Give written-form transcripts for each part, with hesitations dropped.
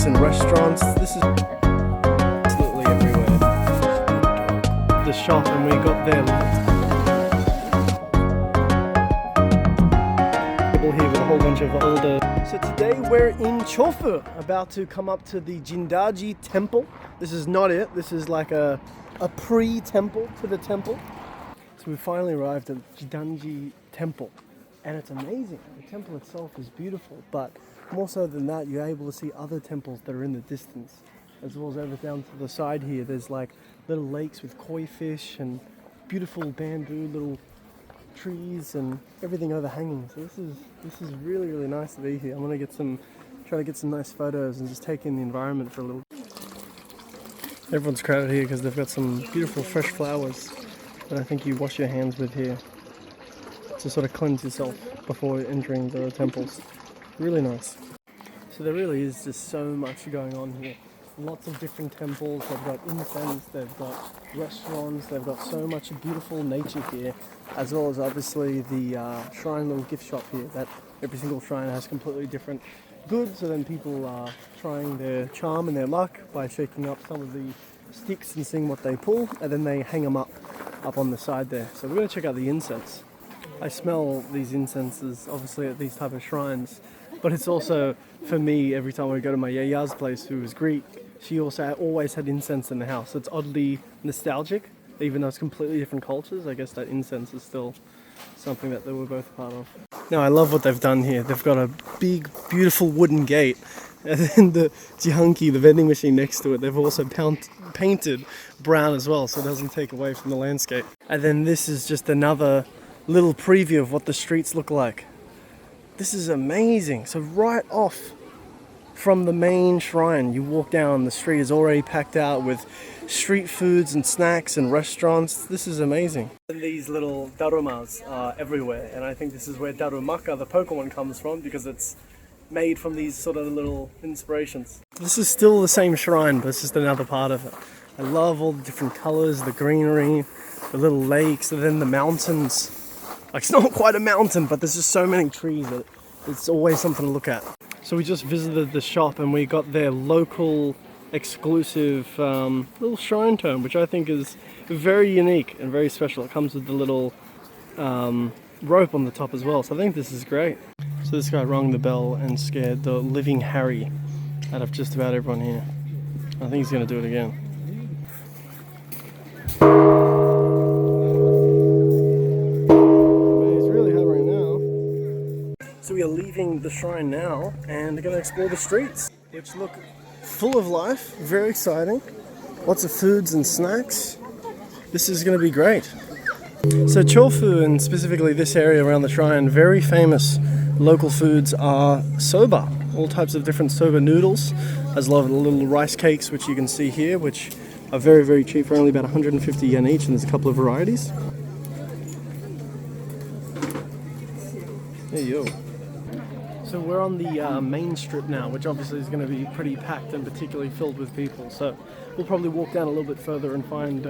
and restaurants. This is absolutely everywhere. The shop, and we got there. People here with a whole bunch of older. So today we're in Chofu, about to come up to the Jindaji temple. This is not it. This is like a pre-temple to the temple. So we finally arrived at Jindaji temple, and it's amazing. The temple itself is beautiful, but more so than that, you're able to see other temples that are in the distance, as well as over down to the side here. There's like little lakes with koi fish and beautiful bamboo, little trees and everything overhanging. So this is really nice to be here. I'm gonna try to get some nice photos and just take in the environment for a little. Everyone's crowded here because they've got some beautiful fresh flowers that I think you wash your hands with here to sort of cleanse yourself before entering the temples. Really nice. So there really is just so much going on here. Lots of different temples. They've got incense, they've got restaurants, they've got so much beautiful nature here, as well as obviously the shrine little gift shop here, that every single shrine has completely different goods. So then people are trying their charm and their luck by shaking up some of the sticks and seeing what they pull, and then they hang them up on the side there. So we're going to check out the incense. I smell these incenses obviously at these type of shrines, but it's also, for me, every time I go to my yaya's place, who was Greek, she also always had incense in the house. It's oddly nostalgic, even though it's completely different cultures. I guess that incense is still something that they were both part of. Now I love what they've done here. They've got a big, beautiful wooden gate, and then the jihanki, the vending machine next to it, they've also painted brown as well, so it doesn't take away from the landscape. And then this is just another little preview of what the streets look like. This is amazing. So right off from the main shrine, you walk down, the street is already packed out with street foods and snacks and restaurants. This is amazing. And these little darumas are everywhere, and I think this is where Darumaka, the Pokemon, comes from, because it's made from these sort of little inspirations. This is still the same shrine, but it's just another part of it. I love all the different colors, the greenery, the little lakes, and then the mountains. Like, it's not quite a mountain, but there's just so many trees that it's always something to look at. So we just visited the shop and we got their local exclusive little shrine tome, which I think is very unique and very special. It comes with the little rope on the top as well, so I think this is great. So this guy rang the bell and scared the living Harry out of just about everyone here. I think he's going to do it again. So we are leaving the shrine now and we're going to explore the streets, which look full of life, very exciting. Lots of foods and snacks. This is going to be great. So Chofu, and specifically this area around the shrine, very famous local foods are soba. All types of different soba noodles, as well as little rice cakes, which you can see here, which are very cheap for only about 150 yen each, and there's a couple of varieties. Hey yo. So we're on the main strip now, which obviously is going to be pretty packed and particularly filled with people. So we'll probably walk down a little bit further and find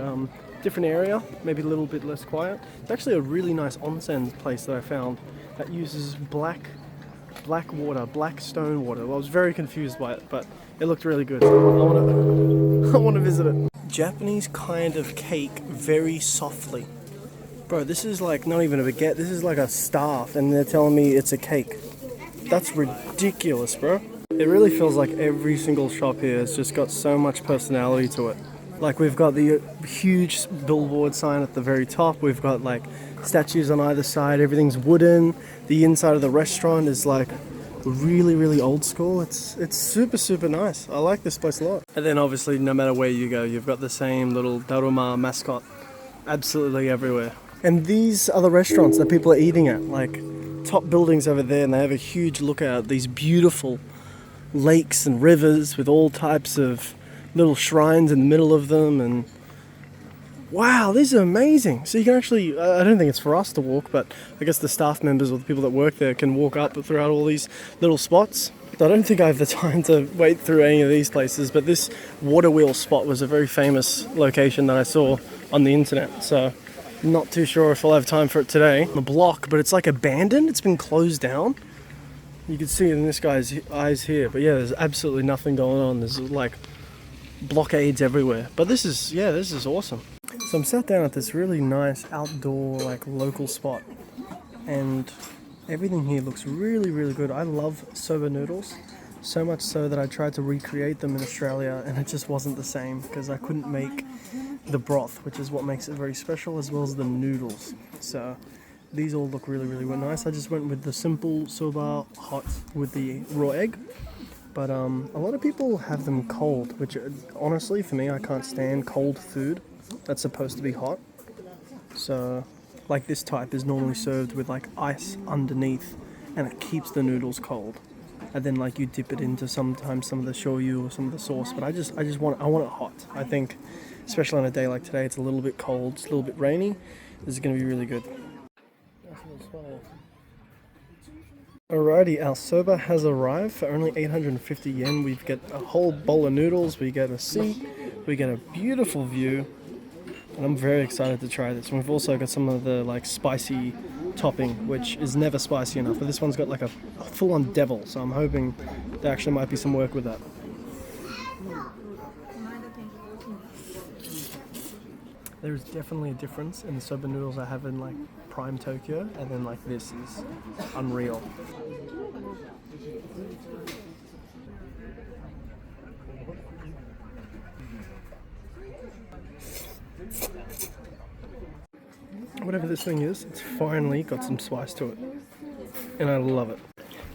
different area, maybe a little bit less quiet. It's actually a really nice onsen place that I found that uses black water, black stone water. Well, I was very confused by it, but it looked really good. I want to visit it. Japanese kind of cake, very softly. Bro, this is like not even a baguette. This is like a staff, and they're telling me it's a cake. That's ridiculous, bro. It really feels like every single shop here has just got so much personality to it. Like, we've got the huge billboard sign at the very top. We've got like statues on either side. Everything's wooden. The inside of the restaurant is like really old school. It's super nice. I like this place a lot. And then obviously, no matter where you go, you've got the same little Daruma mascot absolutely everywhere. And these are the restaurants that people are eating at. Like, top buildings over there, and they have a huge lookout at these beautiful lakes and rivers with all types of little shrines in the middle of them, and wow, these are amazing. So you can actually, I don't think it's for us to walk, but I guess the staff members or the people that work there can walk up throughout all these little spots. I don't think I have the time to wade through any of these places, but this water wheel spot was a very famous location that I saw on the internet, so not too sure if I'll have time for it today. The block, but it's like abandoned, it's been closed down. You can see it in this guy's eyes here, but yeah, there's absolutely nothing going on. There's like blockades everywhere. But this is awesome. So I'm sat down at this really nice outdoor, like local spot, and everything here looks really, really good. I love soba noodles, so much so that I tried to recreate them in Australia, and it just wasn't the same because I couldn't make the broth, which is what makes it very special, as well as the noodles. So these all look really, really nice. I just went with the simple soba hot with the raw egg. But a lot of people have them cold, which honestly, for me, I can't stand cold food that's supposed to be hot. So, like this type is normally served with like ice underneath, and it keeps the noodles cold. And then like you dip it into sometimes some of the shoyu or some of the sauce. But I want it hot. I think, especially on a day like today, it's a little bit cold, it's a little bit rainy. This is going to be really good. Alrighty, our soba has arrived for only 850 yen. We get a whole bowl of noodles, we get a seat, we get a beautiful view, and I'm very excited to try this. And we've also got some of the like spicy topping, which is never spicy enough, but this one's got like a full-on devil, so I'm hoping there actually might be some work with that. There is definitely a difference in the soba noodles I have in like Prime Tokyo, and then like this is unreal. Whatever this thing is, it's finally got some spice to it, and I love it.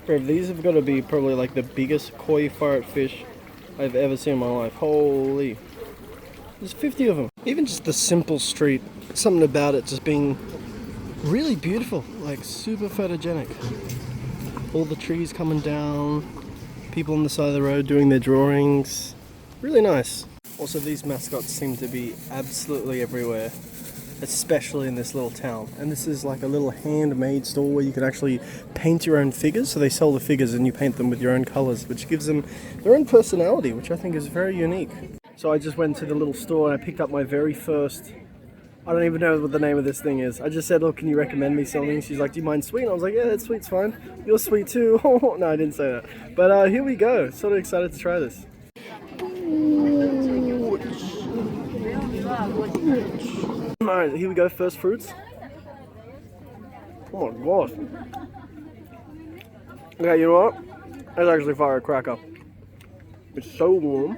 Bro, these have got to be probably like the biggest koi filet fish I've ever seen in my life. Holy. There's 50 of them. Even just the simple street, something about it just being really beautiful, like super photogenic. All the trees coming down, people on the side of the road doing their drawings. Really nice. Also, these mascots seem to be absolutely everywhere, especially in this little town. And this is like a little handmade store where you can actually paint your own figures. So they sell the figures and you paint them with your own colors, which gives them their own personality, which I think is very unique. So I just went to the little store and I picked up my very first, I don't even know what the name of this thing is. I just said, look, can you recommend me something? She's like, do you mind sweet? And I was like, yeah, that sweet's fine. You're sweet too. No, I didn't say that. But here we go. Sort of excited to try this. Alright, here we go. First fruits. Oh my gosh. Okay, you know what? That's actually firecracker. It's so warm.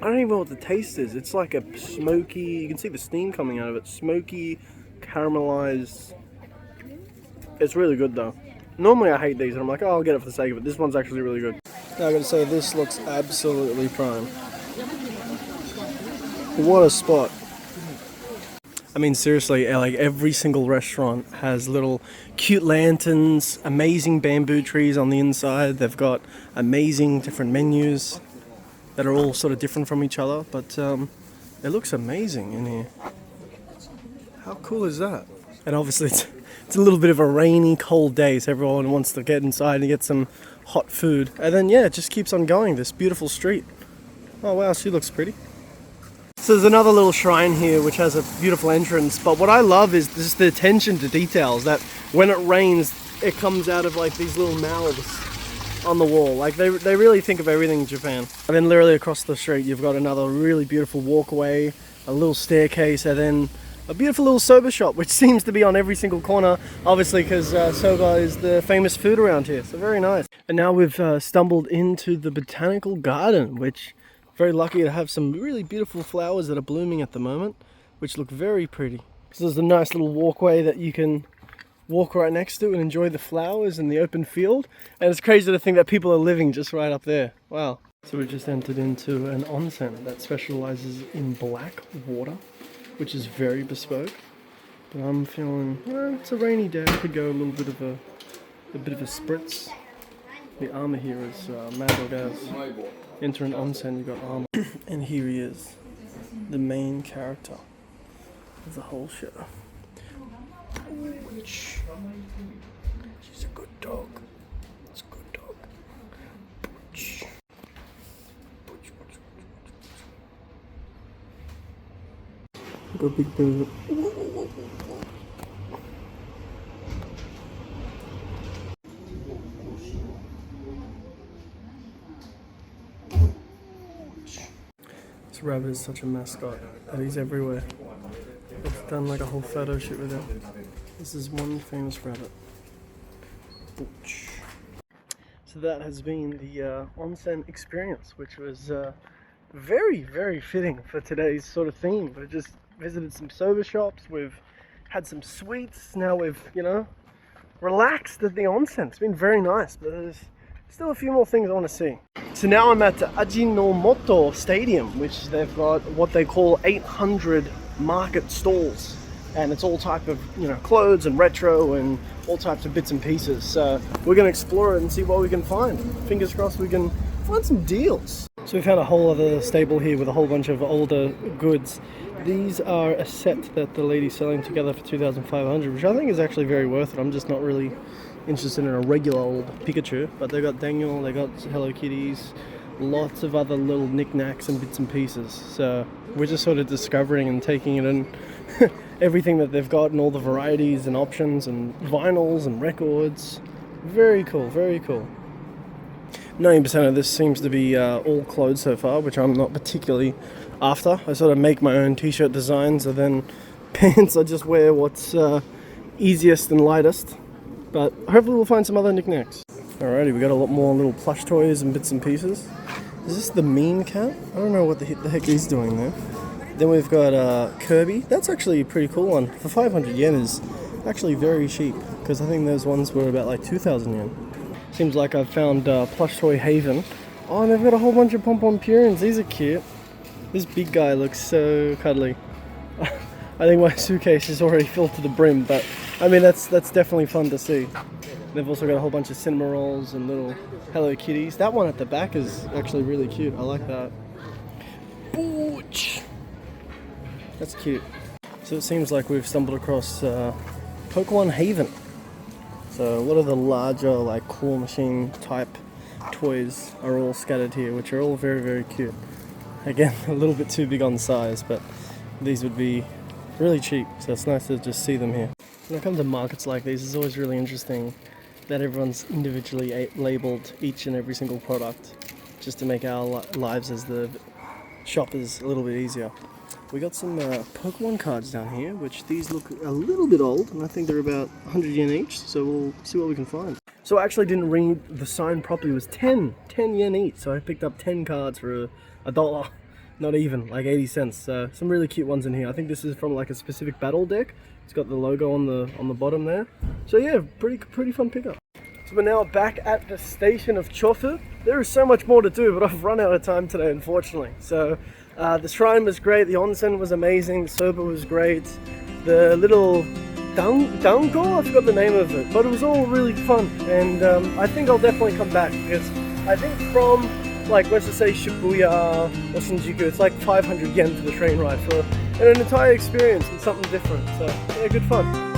I don't even know what the taste is. It's like a smoky, you can see the steam coming out of it. Smoky, caramelized. It's really good though. Normally I hate these and I'm like, oh, I'll get it for the sake of it. This one's actually really good. Now I gotta say, this looks absolutely prime. What a spot. I mean, seriously, like every single restaurant has little cute lanterns, amazing bamboo trees on the inside. They've got amazing different menus that are all sort of different from each other, but it looks amazing in here. How cool is that? And obviously it's a little bit of a rainy, cold day, so everyone wants to get inside and get some hot food. And then yeah, it just keeps on going, this beautiful street. Oh wow, she looks pretty. So there's another little shrine here which has a beautiful entrance, but what I love is just the attention to details, that when it rains it comes out of like these little mouths on the wall. Like they really think of everything in Japan. And then literally across the street you've got another really beautiful walkway, a little staircase, and then a beautiful little soba shop, which seems to be on every single corner, obviously because soba is the famous food around here. So very nice. And now we've stumbled into the botanical garden, which very lucky to have some really beautiful flowers that are blooming at the moment, which look very pretty. So there's a nice little walkway that you can walk right next to and enjoy the flowers and the open field. And it's crazy to think that people are living just right up there. Wow. So we've just entered into an onsen that specializes in black water, which is very bespoke. But I'm feeling, well, it's a rainy day. I could go a little bit of a spritz. The armor here is Mad Dog As. Enter an onsen, you got armor. And here he is, the main character of the whole show. She's a good dog. It's a good dog. Butch. Got a big belly. This rabbit is such a mascot that he's everywhere. I've done like a whole photo shoot with him. This is one famous rabbit. Ouch. So that has been the onsen experience, which was very, very fitting for today's sort of theme. We just visited some soba shops, we've had some sweets, now we've, you know, relaxed at the onsen. It's been very nice, but there's still a few more things I want to see. So now I'm at the Ajinomoto Stadium, which they've got what they call 800 market stalls. And it's all type of, you know, clothes and retro and all types of bits and pieces. So we're going to explore it and see what we can find. Fingers crossed we can find some deals. So we found a whole other stable here with a whole bunch of older goods. These are a set that the lady's selling together for 2,500, which I think is actually very worth it. I'm just not really interested in a regular old Pikachu, but they got Daniel, they got Hello Kitties, lots of other little knickknacks and bits and pieces. So we're just sort of discovering and taking it in. Everything that they've got and all the varieties and options and vinyls and records. Very cool, very cool. 90% of this seems to be all clothes so far, which I'm not particularly after. I sort of make my own t-shirt designs, and then pants I just wear what's easiest and lightest. But hopefully we'll find some other knickknacks. Alrighty, we got a lot more little plush toys and bits and pieces. Is this the mean cat? I don't know what the heck he's doing there. Then we've got Kirby. That's actually a pretty cool one. For 500 yen is actually very cheap, because I think those ones were about like 2,000 yen. Seems like I've found plush toy haven. Oh, and they've got a whole bunch of pom-pom purins. These are cute. This big guy looks so cuddly. I think my suitcase is already filled to the brim, but I mean that's definitely fun to see. They've also got a whole bunch of cinema rolls and little Hello Kitties. That one at the back is actually really cute. I like that. Booch. That's cute. So it seems like we've stumbled across Pokemon Haven. So a lot of the larger, like claw machine type toys are all scattered here, which are all very, very cute. Again, a little bit too big on size, but these would be really cheap, so it's nice to just see them here. When it comes to markets like these, it's always really interesting that everyone's individually labelled each and every single product, just to make our lives as the shoppers a little bit easier. We got some Pokemon cards down here, which these look a little bit old, and I think they're about 100 yen each, so we'll see what we can find. So I actually didn't read the sign properly. It was 10 yen each, so I picked up 10 cards for $1, not even, like 80 cents. So some really cute ones in here. I think this is from like a specific battle deck. It's got the logo on the bottom there. So yeah, pretty fun pickup. So we're now back at the station of Chofu. There is so much more to do, but I've run out of time today, unfortunately. So the shrine was great, the onsen was amazing, the soba was great, the little dango, I forgot the name of it, but it was all really fun, and I think I'll definitely come back, because I think from, like, let's just say Shibuya or Shinjuku, it's like 500 yen for the train ride for an entire experience and something different, so yeah, good fun.